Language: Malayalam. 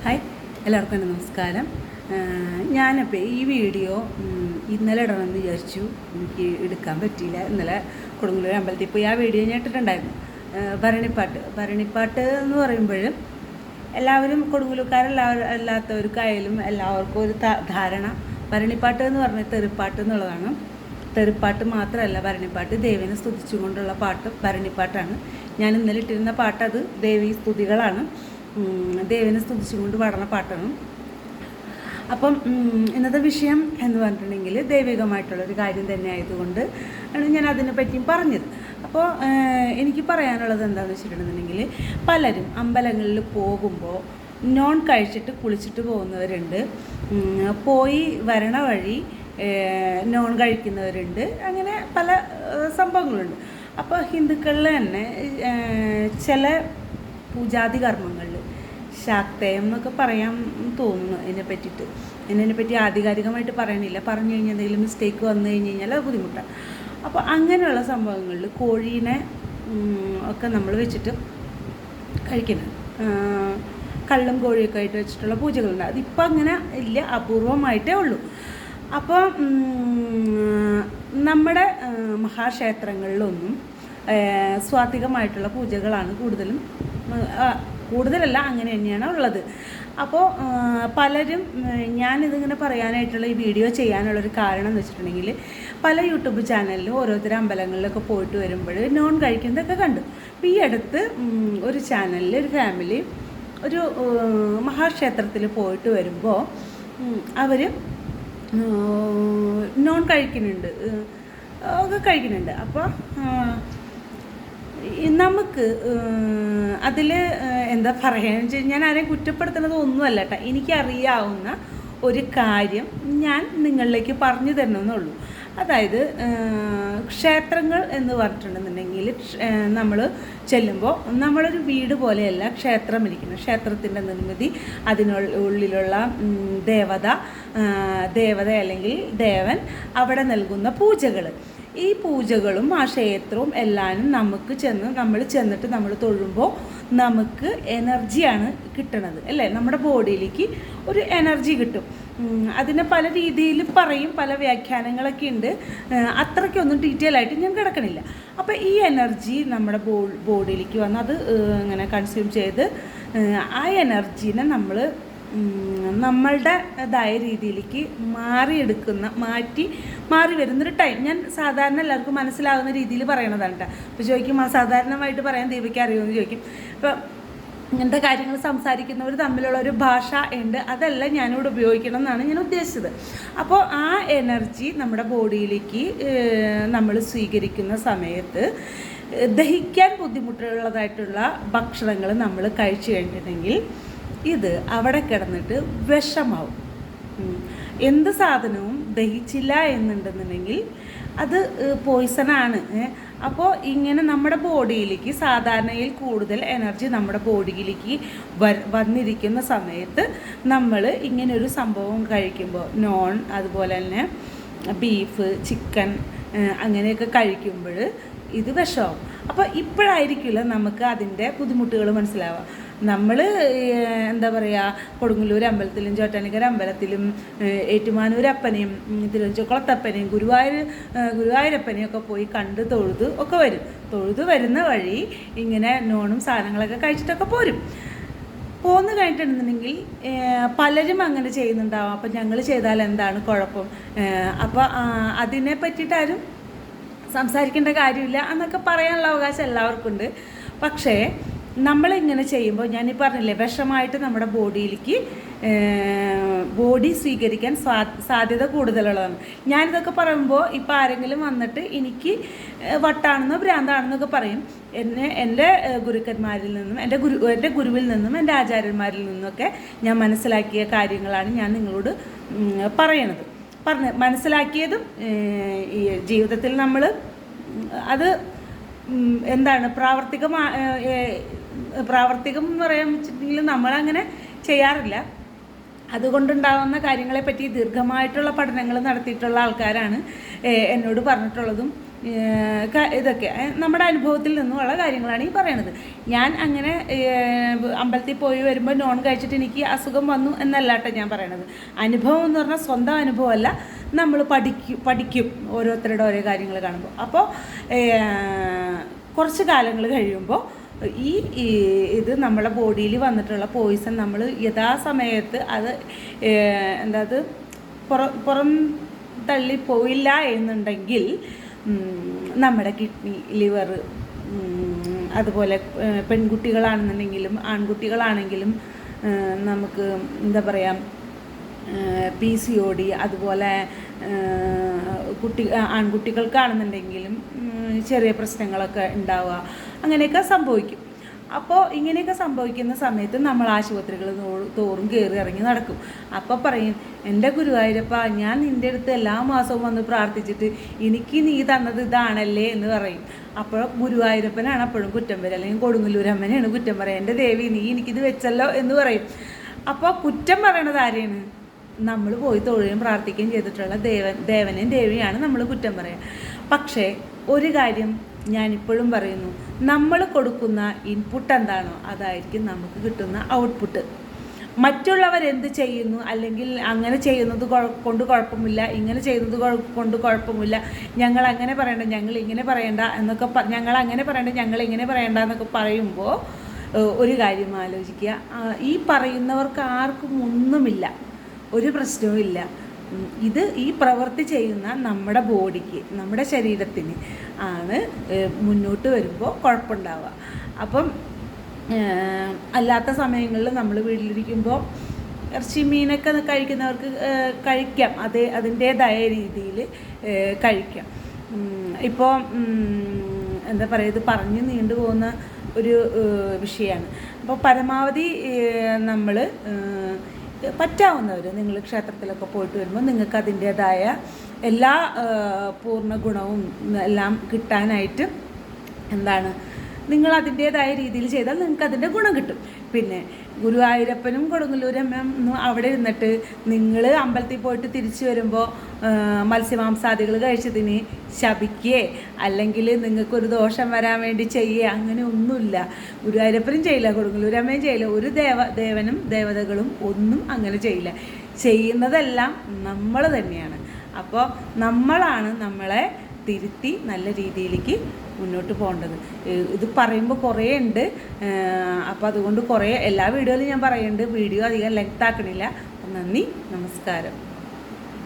ഹായ്, എല്ലാവർക്കും എൻ്റെ നമസ്കാരം. ഞാനപ്പോൾ ഈ വീഡിയോ ഇന്നലെ ഇടണമെന്ന് വിചാരിച്ചു. എനിക്ക് എടുക്കാൻ പറ്റിയില്ല. ഇന്നലെ കൊടുങ്ങല്ലൂർ അമ്പലത്തിൽ പോയി ആ വീഡിയോ ഞാൻ ഇട്ടിട്ടുണ്ടായിരുന്നു. ഭരണിപ്പാട്ട് എന്ന് പറയുമ്പോഴും എല്ലാവരും അല്ലാത്തവർക്കായാലും എല്ലാവർക്കും ഒരു ധാരണ ഭരണിപ്പാട്ട് എന്ന് പറഞ്ഞാൽ തെറിപ്പാട്ട് എന്നുള്ളതാണ്. തെറിപ്പാട്ട് മാത്രമല്ല, ഭരണിപ്പാട്ട് ദേവീനെ സ്തുതിച്ചുകൊണ്ടുള്ള പാട്ട് ഭരണിപ്പാട്ടാണ്. ഞാൻ ഇന്നലെ ഇട്ടിരുന്ന പാട്ട് അത് ദേവീ സ്തുതികളാണ്. ദേവനെ സ്തുതിച്ചുകൊണ്ട് പാടുന്ന പാട്ടാണ്. അപ്പം ഇന്നത്തെ വിഷയം എന്ന് പറഞ്ഞിട്ടുണ്ടെങ്കിൽ ദൈവികമായിട്ടുള്ളൊരു കാര്യം തന്നെ ആയതുകൊണ്ട് ആണ് ഞാൻ അതിനെപ്പറ്റിയും പറഞ്ഞത്. അപ്പോൾ എനിക്ക് പറയാനുള്ളത് എന്താണെന്ന് വെച്ചിട്ടുണ്ടെന്നുണ്ടെങ്കിൽ, പലരും അമ്പലങ്ങളിൽ പോകുമ്പോൾ നോൺ കഴിച്ചിട്ട് കുളിച്ചിട്ട് പോകുന്നവരുണ്ട്, പോയി വരണ വഴി നോൺ കഴിക്കുന്നവരുണ്ട്, അങ്ങനെ പല സംഭവങ്ങളുണ്ട്. അപ്പോൾ ഹിന്ദുക്കളിൽ തന്നെ ചില പൂജാതി കർമ്മങ്ങളിൽ ശാക്തേയം എന്നൊക്കെ പറയാൻ തോന്നുന്നു. അതിനെപ്പറ്റി ആധികാരികമായിട്ട് പറയണില്ല. പറഞ്ഞു കഴിഞ്ഞാൽ എന്തെങ്കിലും മിസ്റ്റേക്ക് വന്നു കഴിഞ്ഞാൽ അത് ബുദ്ധിമുട്ടാണ്. അപ്പോൾ അങ്ങനെയുള്ള സംഭവങ്ങളിൽ കോഴീനെ ഒക്കെ നമ്മൾ വെച്ചിട്ട് കഴിക്കണം. കള്ളും കോഴിയൊക്കെ ആയിട്ട് വെച്ചിട്ടുള്ള പൂജകളുണ്ട്. അതിപ്പോൾ അങ്ങനെ ഇല്ല, അപൂർവമായിട്ടേ ഉള്ളൂ. അപ്പോൾ നമ്മുടെ മഹാക്ഷേത്രങ്ങളിലൊന്നും സ്വാത്വികമായിട്ടുള്ള പൂജകളാണ് കൂടുതലല്ല, അങ്ങനെ തന്നെയാണ് ഉള്ളത്. അപ്പോൾ പലരും, ഞാനിതിങ്ങനെ പറയാനായിട്ടുള്ള ഈ വീഡിയോ ചെയ്യാനുള്ളൊരു കാരണം എന്ന് വെച്ചിട്ടുണ്ടെങ്കിൽ, പല യൂട്യൂബ് ചാനലിലും ഓരോരുത്തർ അമ്പലങ്ങളിലൊക്കെ പോയിട്ട് വരുമ്പോൾ നോൺ കഴിക്കുന്നതൊക്കെ കണ്ടു. അപ്പോൾ ഈ അടുത്ത് ഒരു ചാനലിൽ ഒരു ഫാമിലി ഒരു മഹാക്ഷേത്രത്തിൽ പോയിട്ട് വരുമ്പോൾ അവർ നോൺ കഴിക്കുന്നുണ്ട്, അപ്പോൾ നമുക്ക് അതിൽ എന്താ പറയുകയെന്ന് വെച്ച് കഴിഞ്ഞാൽ, ഞാൻ ആരെയും കുറ്റപ്പെടുത്തുന്നത് ഒന്നുമല്ല കേട്ടോ. എനിക്കറിയാവുന്ന ഒരു കാര്യം ഞാൻ നിങ്ങളിലേക്ക് പറഞ്ഞു തരണമെന്നുള്ളൂ. അതായത് ക്ഷേത്രങ്ങൾ എന്ന് പറഞ്ഞിട്ടുണ്ടെന്നുണ്ടെങ്കിൽ, നമ്മൾ ചെല്ലുമ്പോൾ നമ്മളൊരു വീട് പോലെയല്ല ക്ഷേത്രം ഇരിക്കുന്നത്. ക്ഷേത്രത്തിൻ്റെ നിർമ്മിതി, അതിനുള്ളിലുള്ള ദേവത അല്ലെങ്കിൽ ദേവൻ, അവിടെ നൽകുന്ന പൂജകൾ, ഈ പൂജകളും ആ ക്ഷേത്രവും എല്ലാവരും നമ്മൾ ചെന്നിട്ട് നമ്മൾ തൊഴുമ്പോൾ നമുക്ക് എനർജിയാണ് കിട്ടണത്, അല്ലേ? നമ്മുടെ ബോഡിയിലേക്ക് ഒരു എനർജി കിട്ടും. അതിനെ പല രീതിയിൽ പറയും, പല വ്യാഖ്യാനങ്ങളൊക്കെ ഉണ്ട്. അത്രയ്ക്കൊന്നും ഡീറ്റെയിൽ ആയിട്ട് ഞാൻ കിടക്കണില്ല. അപ്പോൾ ഈ എനർജി നമ്മുടെ ബോഡിയിലേക്ക് വന്ന് അത് ഇങ്ങനെ കൺസ്യൂം ചെയ്ത് ആ എനർജീനെ നമ്മൾ നമ്മളുടേതായ രീതിയിലേക്ക് മാറി വരുന്നൊരു ടൈം. ഞാൻ സാധാരണ എല്ലാവർക്കും മനസ്സിലാകുന്ന രീതിയിൽ പറയണതാണ് കേട്ടോ. അപ്പോൾ ചോദിക്കും, സാധാരണമായിട്ട് പറയാൻ ദീപയ്ക്ക് അറിയുമെന്ന് ചോദിക്കും. അപ്പോൾ ഇങ്ങനത്തെ കാര്യങ്ങൾ സംസാരിക്കുന്നവർ തമ്മിലുള്ള ഒരു ഭാഷ ഉണ്ട്, അതല്ല ഞാനിവിടെ ഉപയോഗിക്കണം എന്നാണ് ഞാൻ ഉദ്ദേശിച്ചത്. അപ്പോൾ ആ എനർജി നമ്മുടെ ബോഡിയിലേക്ക് നമ്മൾ സ്വീകരിക്കുന്ന സമയത്ത് ദഹിക്കാൻ ബുദ്ധിമുട്ടുള്ളതായിട്ടുള്ള ഭക്ഷണങ്ങൾ നമ്മൾ കഴിച്ചു കഴിഞ്ഞിട്ടുണ്ടെങ്കിൽ ഇത് അവിടെ കിടന്നിട്ട് വിഷമാവും. എന്ത് സാധനവും ദഹിച്ചില്ല എന്നുണ്ടെന്നുണ്ടെങ്കിൽ അത് പോയ്സണാണ്. അപ്പോൾ ഇങ്ങനെ നമ്മുടെ ബോഡിയിലേക്ക് സാധാരണയിൽ കൂടുതൽ എനർജി നമ്മുടെ ബോഡിയിലേക്ക് വന്നിരിക്കുന്ന സമയത്ത് നമ്മൾ ഇങ്ങനൊരു സംഭവം കഴിക്കുമ്പോൾ, നോൺ, അതുപോലെ തന്നെ ബീഫ്, ചിക്കൻ അങ്ങനെയൊക്കെ കഴിക്കുമ്പോൾ ഇത് വിഷമാവും. അപ്പോൾ ഇപ്പോഴായിരിക്കില്ല നമുക്ക് അതിൻ്റെ ബുദ്ധിമുട്ടുകൾ മനസ്സിലാവുക. നമ്മൾ എന്താ പറയുക, കൊടുങ്ങല്ലൂർ അമ്പലത്തിലും ചോറ്റാനിക്കര അമ്പലത്തിലും ഏറ്റുമാനൂർ അപ്പനെയും തിരുവഞ്ചക്കുളത്തപ്പനെയും ഗുരുവായൂരപ്പനെയും ഒക്കെ പോയി കണ്ട് തൊഴുത് വരുന്ന വഴി ഇങ്ങനെ നോണും സാധനങ്ങളൊക്കെ കഴിച്ചിട്ടൊക്കെ പോന്നു കഴിഞ്ഞിട്ടുണ്ടെന്നുണ്ടെങ്കിൽ പലരും അങ്ങനെ ചെയ്യുന്നുണ്ടാവും. അപ്പം ഞങ്ങൾ ചെയ്താൽ എന്താണ് കുഴപ്പം, അപ്പോൾ അതിനെ പറ്റിയിട്ടാരും സംസാരിക്കേണ്ട കാര്യമില്ല എന്നൊക്കെ പറയാനുള്ള അവകാശം എല്ലാവർക്കും ഉണ്ട്. പക്ഷേ നമ്മളിങ്ങനെ ചെയ്യുമ്പോൾ, ഞാനീ പറഞ്ഞില്ലേ, വിഷമായിട്ട് നമ്മുടെ ബോഡി സ്വീകരിക്കാൻ സാധ്യത കൂടുതലുള്ളതാണ്. ഞാനിതൊക്കെ പറയുമ്പോൾ ഇപ്പോൾ ആരെങ്കിലും വന്നിട്ട് എനിക്ക് വട്ടാണെന്നോ ഭ്രാന്താണെന്നൊക്കെ പറയും. എൻ്റെ ഗുരുക്കന്മാരിൽ നിന്നും എൻ്റെ ഗുരുവിൽ നിന്നും എൻ്റെ ആചാര്യന്മാരിൽ നിന്നൊക്കെ ഞാൻ മനസ്സിലാക്കിയ കാര്യങ്ങളാണ് ഞാൻ നിങ്ങളോട് മനസ്സിലാക്കിയതും ഈ ജീവിതത്തിൽ നമ്മൾ അത് എന്താണ് പ്രാവർത്തികം എന്ന് പറയാൻ വെച്ചിട്ടുണ്ടെങ്കിൽ നമ്മളങ്ങനെ ചെയ്യാറില്ല. അതുകൊണ്ടുണ്ടാകുന്ന കാര്യങ്ങളെപ്പറ്റി ദീർഘമായിട്ടുള്ള പഠനങ്ങൾ നടത്തിയിട്ടുള്ള ആൾക്കാരാണ് എന്നോട് പറഞ്ഞിട്ടുള്ളതും ഇതൊക്കെ നമ്മുടെ അനുഭവത്തിൽ നിന്നുമുള്ള കാര്യങ്ങളാണ് ഈ പറയണത്. ഞാൻ അങ്ങനെ അമ്പലത്തിൽ പോയി വരുമ്പോൾ നോൺ കഴിച്ചിട്ട് എനിക്ക് അസുഖം വന്നു എന്നല്ല കേട്ടോ ഞാൻ പറയണത്. അനുഭവം എന്ന് പറഞ്ഞാൽ സ്വന്തം അനുഭവമല്ല, നമ്മൾ പഠിക്കും ഓരോരുത്തരുടെ ഓരോ കാര്യങ്ങൾ കാണുമ്പോൾ. അപ്പോൾ കുറച്ച് കാലങ്ങൾ കഴിയുമ്പോൾ ഇത് നമ്മളെ ബോഡിയിൽ വന്നിട്ടുള്ള പോയിസൺ നമ്മൾ യഥാസമയത്ത് അത് അത് പുറം തള്ളി പോയില്ല എന്നുണ്ടെങ്കിൽ നമ്മുടെ കിഡ്നി, ലിവർ, അതുപോലെ പെൺകുട്ടികളാണെന്നുണ്ടെങ്കിലും ആൺകുട്ടികളാണെങ്കിലും നമുക്ക് PCOD, അതുപോലെ ആൺകുട്ടികൾക്കാണെന്നുണ്ടെങ്കിലും ചെറിയ പ്രശ്നങ്ങളൊക്കെ ഉണ്ടാവുക, അങ്ങനെയൊക്കെ സംഭവിക്കും. അപ്പോൾ ഇങ്ങനെയൊക്കെ സംഭവിക്കുന്ന സമയത്ത് നമ്മൾ ആശുപത്രികൾ തോറും കയറി ഇറങ്ങി നടക്കും. അപ്പോൾ പറയും, എൻ്റെ ഗുരുവായൂരപ്പ, ഞാൻ നിൻ്റെ അടുത്ത് എല്ലാ മാസവും വന്ന് പ്രാർത്ഥിച്ചിട്ട് എനിക്ക് നീ തന്നത് ഇതാണല്ലേ എന്ന് പറയും. അപ്പോൾ ഗുരുവായൂരപ്പനാണ് അപ്പോഴും കുറ്റം വരിക, അല്ലെങ്കിൽ കൊടുങ്ങല്ലൂരമ്മനെയാണ് കുറ്റം പറയുക. എൻ്റെ ദേവി, നീ എനിക്കിത് വെച്ചല്ലോ എന്ന് പറയും. അപ്പോൾ കുറ്റം പറയണത് ആരെയാണ്? നമ്മൾ പോയി തൊഴുകയും പ്രാർത്ഥിക്കുകയും ചെയ്തിട്ടുള്ള ദേവനെയും ദേവിയാണ് നമ്മൾ കുറ്റം പറയുക. പക്ഷേ ഒരു കാര്യം ഞാനിപ്പോഴും പറയുന്നു, നമ്മൾ കൊടുക്കുന്ന ഇൻപുട്ട് എന്താണോ അതായിരിക്കും നമുക്ക് കിട്ടുന്ന ഔട്ട്പുട്ട്. മറ്റുള്ളവരെന്ത് ചെയ്യുന്നു, അല്ലെങ്കിൽ അങ്ങനെ ചെയ്യുന്നത് കൊണ്ട് കുഴപ്പമില്ല, ഇങ്ങനെ ചെയ്യുന്നത് കൊണ്ട് കുഴപ്പമില്ല, ഞങ്ങൾ അങ്ങനെ പറയണ്ട, ഞങ്ങൾ ഇങ്ങനെ പറയണ്ട എന്നൊക്കെ, ഞങ്ങൾ അങ്ങനെ പറയണ്ട, ഞങ്ങൾ ഇങ്ങനെ പറയണ്ട എന്നൊക്കെ പറയുമ്പോൾ ഒരു കാര്യം ആലോചിക്കുക, ഈ പറയുന്നവർക്ക് ആർക്കും ഒന്നുമില്ല, ഒരു പ്രശ്നവും ഇല്ല. ഈ പ്രവൃത്തി ചെയ്യുന്ന നമ്മുടെ ബോഡിക്ക്, നമ്മുടെ ശരീരത്തിന് ആണ് മുന്നോട്ട് വരുമ്പോൾ കുഴപ്പമുണ്ടാവുക. അപ്പം അല്ലാത്ത സമയങ്ങളിൽ നമ്മൾ വീട്ടിലിരിക്കുമ്പോൾ ഇറച്ചി മീനൊക്കെ കഴിക്കുന്നവർക്ക് കഴിക്കാം, അതിൻ്റേതായ രീതിയിൽ കഴിക്കാം. ഇപ്പോൾ ഇത് പറഞ്ഞ് നീണ്ടു പോകുന്ന ഒരു വിഷയമാണ്. അപ്പോൾ പരമാവധി നമ്മൾ പറ്റാവുന്നവർ, നിങ്ങൾ ക്ഷേത്രത്തിലൊക്കെ പോയിട്ട് വരുമ്പോൾ നിങ്ങൾക്ക് അതിൻ്റേതായ എല്ലാ പൂർണ്ണ ഗുണവും എല്ലാം കിട്ടാനായിട്ട് നിങ്ങൾ അതിൻ്റേതായ രീതിയിൽ ചെയ്താൽ നിങ്ങൾക്ക് അതിൻ്റെ ഗുണം കിട്ടും. പിന്നെ ഗുരുവായൂരപ്പനും കൊടുങ്ങല്ലൂരമ്മയും അവിടെ ഇരുന്നിട്ട് നിങ്ങൾ അമ്പലത്തിൽ പോയിട്ട് തിരിച്ചു വരുമ്പോൾ മത്സ്യമാംസാദികൾ കഴിച്ചതിന് ശപിക്കുകയെ അല്ലെങ്കിൽ നിങ്ങൾക്കൊരു ദോഷം വരാൻ വേണ്ടി ചെയ്യുക, അങ്ങനെ ഒന്നുമില്ല. ഗുരുവായൂരപ്പനും ചെയ്യില്ല, കൊടുങ്ങല്ലൂരമ്മയും ചെയ്യില്ല, ഒരു ദേവനും ദേവതകളും ഒന്നും അങ്ങനെ ചെയ്യില്ല. ചെയ്യുന്നതെല്ലാം നമ്മൾ തന്നെയാണ്. അപ്പോൾ നമ്മളാണ് നമ്മളെ തിരുത്തി നല്ല രീതിയിലേക്ക് മുന്നോട്ട് പോകേണ്ടത്. ഇത് പറയുമ്പോൾ കുറേ ഉണ്ട്, അപ്പോൾ അതുകൊണ്ട് എല്ലാ വീഡിയോയിലും ഞാൻ പറയുന്നുണ്ട്. വീഡിയോ അധികം ലെങ്ത് ആക്കണില്ല. നന്ദി, നമസ്കാരം.